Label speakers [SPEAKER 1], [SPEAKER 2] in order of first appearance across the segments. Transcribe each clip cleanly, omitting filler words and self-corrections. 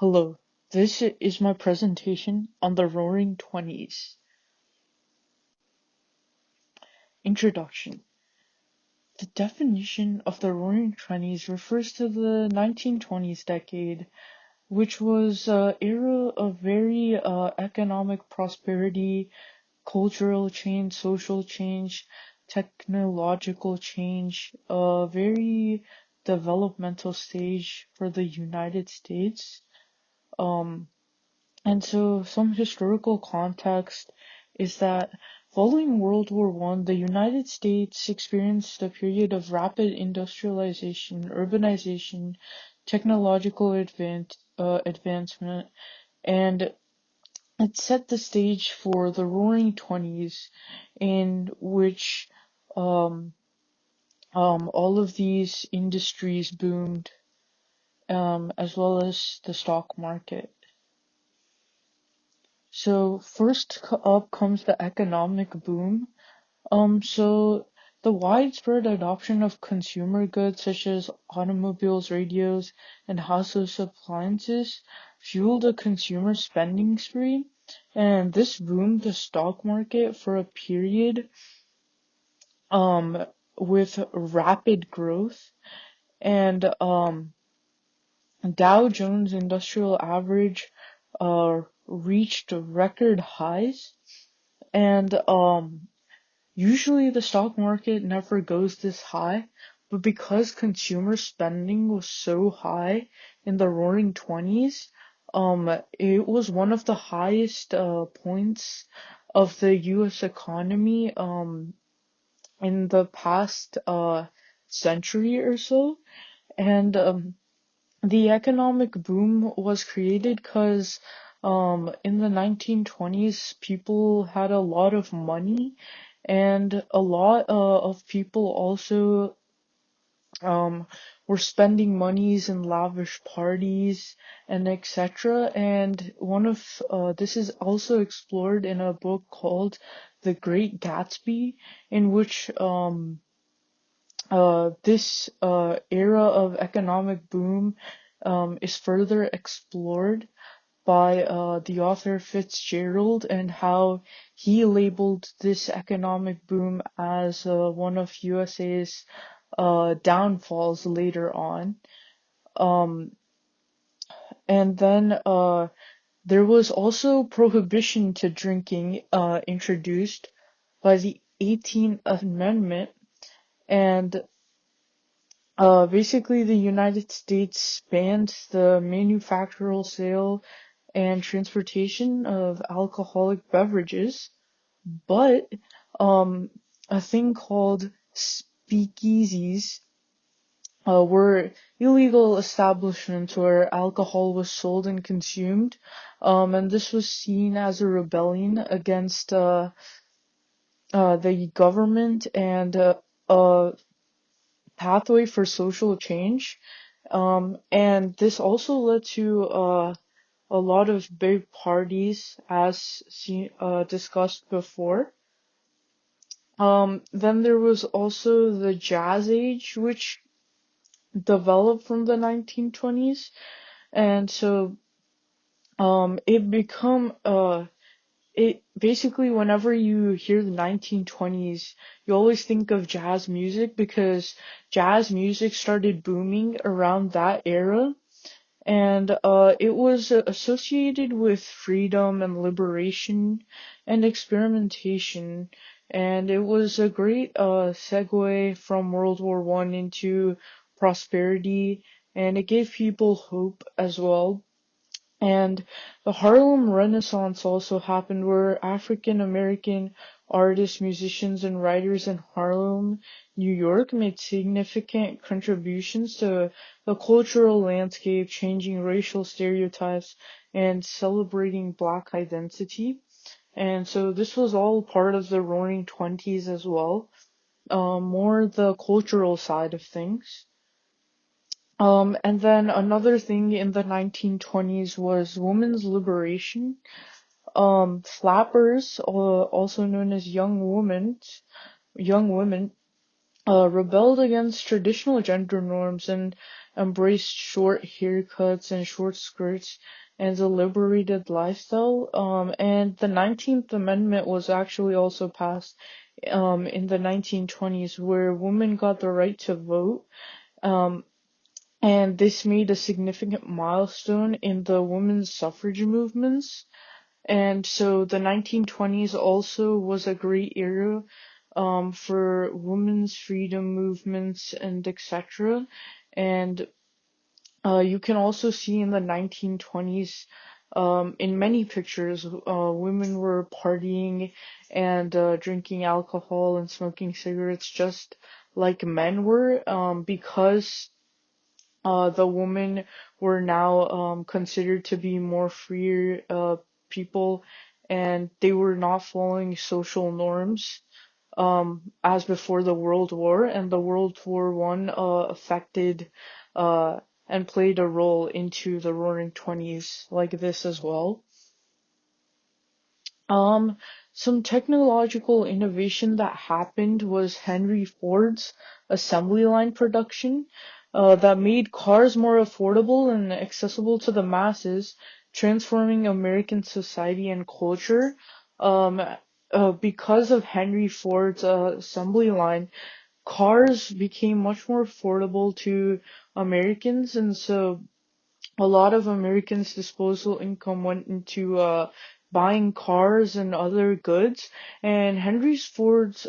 [SPEAKER 1] Hello, this is my presentation on the Roaring Twenties. Introduction. The definition of the Roaring Twenties refers to the 1920s decade, which was an era of very economic prosperity, cultural change, social change, technological change, a very developmental stage for the United States. Um, And so some historical context is that following World War One, the United States experienced a period of rapid industrialization, urbanization, technological advancement, and it set the stage for the Roaring Twenties, in which um, all of these industries boomed, as well as the stock market. So first up comes the economic boom. So the widespread adoption of consumer goods such as automobiles, radios, and household appliances fueled a consumer spending spree, and this boomed the stock market for a period um with rapid growth. And Dow Jones Industrial Average reached record highs. And usually the stock market never goes this high, but because consumer spending was so high in the Roaring Twenties, it was one of the highest points of the U.S. economy in the past century or so. And the economic boom was created because in the 1920s, people had a lot of money, and a lot of people also were spending monies in lavish parties and etc. And one of this is also explored in a book called The Great Gatsby, in which this era of economic boom is further explored by the author Fitzgerald, and how he labeled this economic boom as one of USA's downfalls later on. Um, and then there was also prohibition to drinking introduced by the 18th Amendment, and basically, the United States banned the manufacturing, sale, and transportation of alcoholic beverages, but um, a thing called speakeasies were illegal establishments where alcohol was sold and consumed, and this was seen as a rebellion against the government and a pathway for social change. And this also led to a lot of big parties, as discussed before. Then there was also the Jazz Age, which developed from the 1920s, and so it basically, whenever you hear the 1920s, you always think of jazz music because jazz music started booming around that era. And it was associated with freedom and liberation and experimentation. And it was a great segue from World War One into prosperity, and it gave people hope as well. And the Harlem Renaissance also happened, where African American artists, musicians, and writers in Harlem, New York, made significant contributions to the cultural landscape, changing racial stereotypes and celebrating Black identity. And so this was all part of the Roaring Twenties as well, more the cultural side of things. And then another thing in the 1920s was women's liberation. Flappers, also known as young women, rebelled against traditional gender norms, and embraced short haircuts and short skirts and a liberated lifestyle. And the 19th Amendment was actually also passed in the 1920s, where women got the right to vote. Um, and this made a significant milestone in the women's suffrage movements. And so the 1920s also was a great era for women's freedom movements and etc. And you can also see in the 1920s, in many pictures, women were partying and drinking alcohol and smoking cigarettes just like men were, because the women were now considered to be more freer people, and they were not following social norms as before the World War, and the World War One affected and played a role into the Roaring Twenties like this as well. Um, some technological innovation that happened was Henry Ford's assembly line production, that made cars more affordable and accessible to the masses, transforming American society and culture. Um, because of Henry Ford's assembly line, cars became much more affordable to Americans, and so a lot of Americans' disposable income went into buying cars and other goods. And Henry Ford's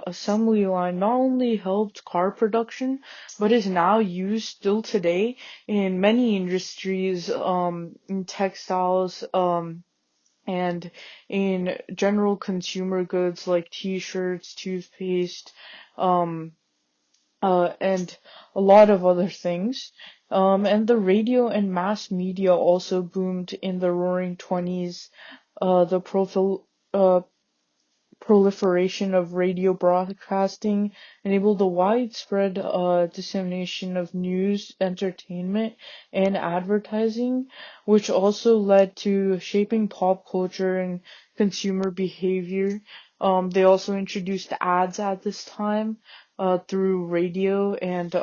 [SPEAKER 1] assembly line not only helped car production, but is now used still today in many industries, in textiles, and in general consumer goods like t-shirts, toothpaste, um, and a lot of other things. And the radio and mass media also boomed in the Roaring Twenties. The proliferation of radio broadcasting enabled the widespread dissemination of news, entertainment, and advertising, which also led to shaping pop culture and consumer behavior. They also introduced ads at this time through radio and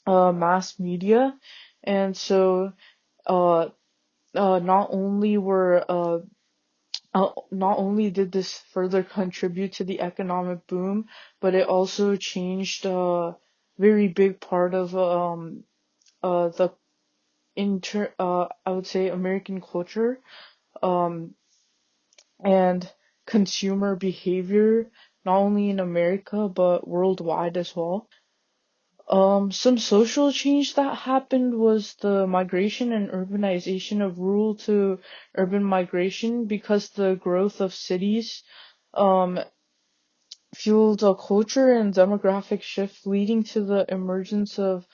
[SPEAKER 1] mass media. And so uh, not only not only did this further contribute to the economic boom, but it also changed a very big part of the I would say American culture um and consumer behavior, not only in America but worldwide as well. Some social change that happened was the migration and urbanization of rural to urban migration, because the growth of cities um fueled a culture and demographic shift, leading to the emergence of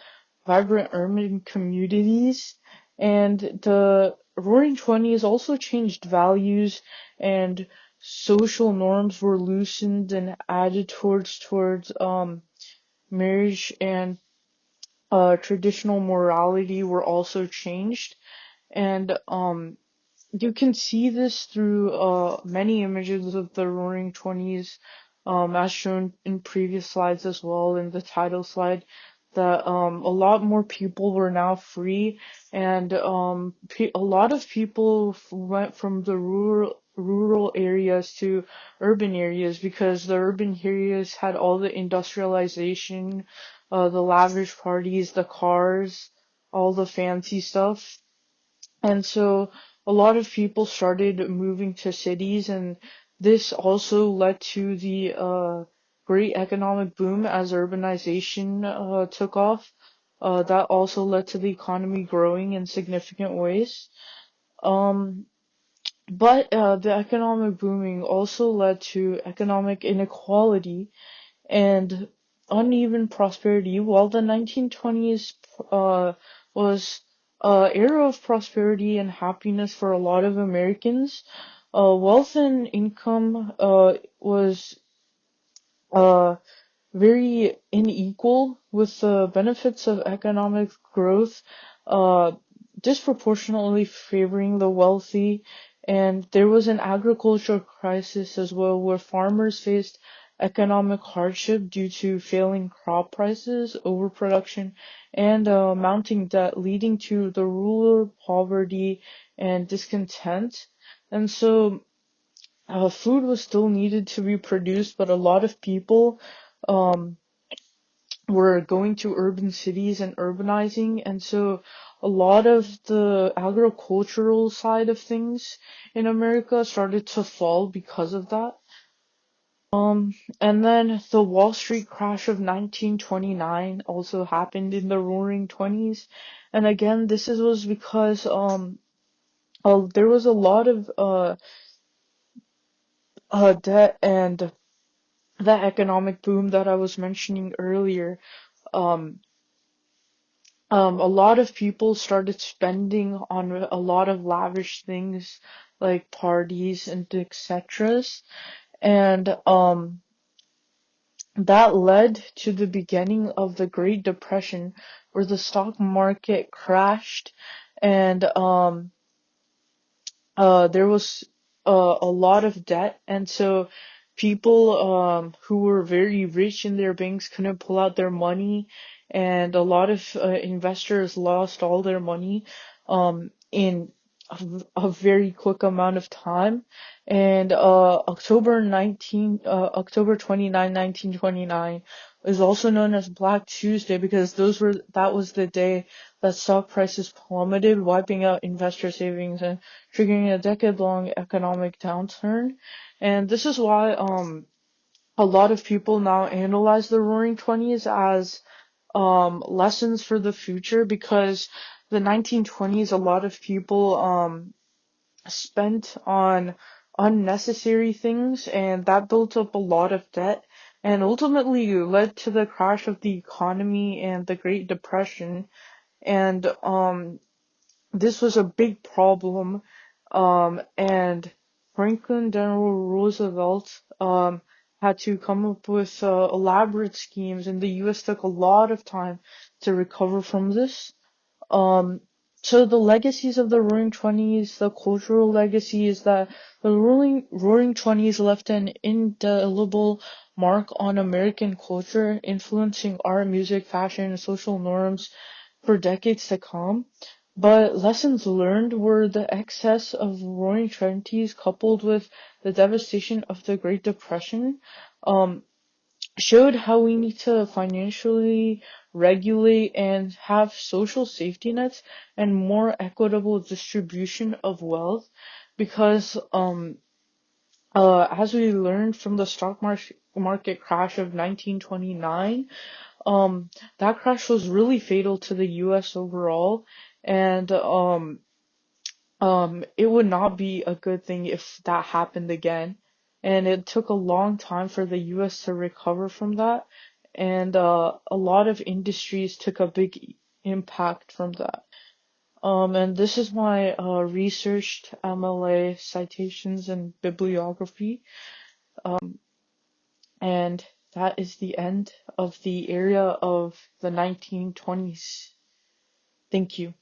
[SPEAKER 1] vibrant urban communities. And the Roaring Twenties also changed values, and social norms were loosened and added towards marriage, and traditional morality were also changed. And you can see this through many images of the Roaring Twenties, as shown in previous slides as well, in the title slide, that a lot more people were now free, and a lot of people went from the rural areas to urban areas, because the urban areas had all the industrialization, the lavish parties, the cars, all the fancy stuff. And so a lot of people started moving to cities, and this also led to the great economic boom as urbanization took off. That also led to the economy growing in significant ways. Um, but the economic booming also led to economic inequality and uneven prosperity. While the 1920s was a era of prosperity and happiness for a lot of Americans, wealth and income was uh, very unequal, with the benefits of economic growth uh, disproportionately favoring the wealthy. And there was an agricultural crisis as well, where farmers faced economic hardship due to failing crop prices, overproduction, and mounting debt, leading to the rural poverty and discontent. And so food was still needed to be produced, but a lot of people um, were going to urban cities and urbanizing, and so a lot of the agricultural side of things in America started to fall because of that. And then the Wall Street crash of 1929 also happened in the Roaring Twenties, and again, was because there was a lot of debt, and that economic boom that I was mentioning earlier. Um, a lot of people started spending on a lot of lavish things like parties and etc. And that led to the beginning of the Great Depression, where the stock market crashed, and there was a lot of debt, and so people who were very rich in their banks couldn't pull out their money, and a lot of investors lost all their money in a very quick amount of time. And October 29, 1929 is also known as Black Tuesday because that was the day that stock prices plummeted, wiping out investor savings and triggering a decade-long economic downturn. And this is why a lot of people now analyze the Roaring Twenties as lessons for the future, because the 1920s, a lot of people spent on unnecessary things, and that built up a lot of debt and ultimately led to the crash of the economy and the Great Depression. And this was a big problem, and Franklin Delano Roosevelt had to come up with elaborate schemes, and the U.S. took a lot of time to recover from this. Um, so the legacies of the Roaring Twenties, the cultural legacy is that the Roaring Twenties left an indelible mark on American culture, influencing art, music, fashion, and social norms for decades to come. But lessons learned were the excess of Roaring Twenties coupled with the devastation of the Great Depression. Um, Showed how we need to financially regulate and have social safety nets and more equitable distribution of wealth, because as we learned from the stock market crash of 1929, that crash was really fatal to the US overall, and it would not be a good thing if that happened again. And it took a long time for the US to recover from that. And a lot of industries took a big impact from that. And this is my researched MLA citations and bibliography. And that is the end of the area of the 1920s. Thank you.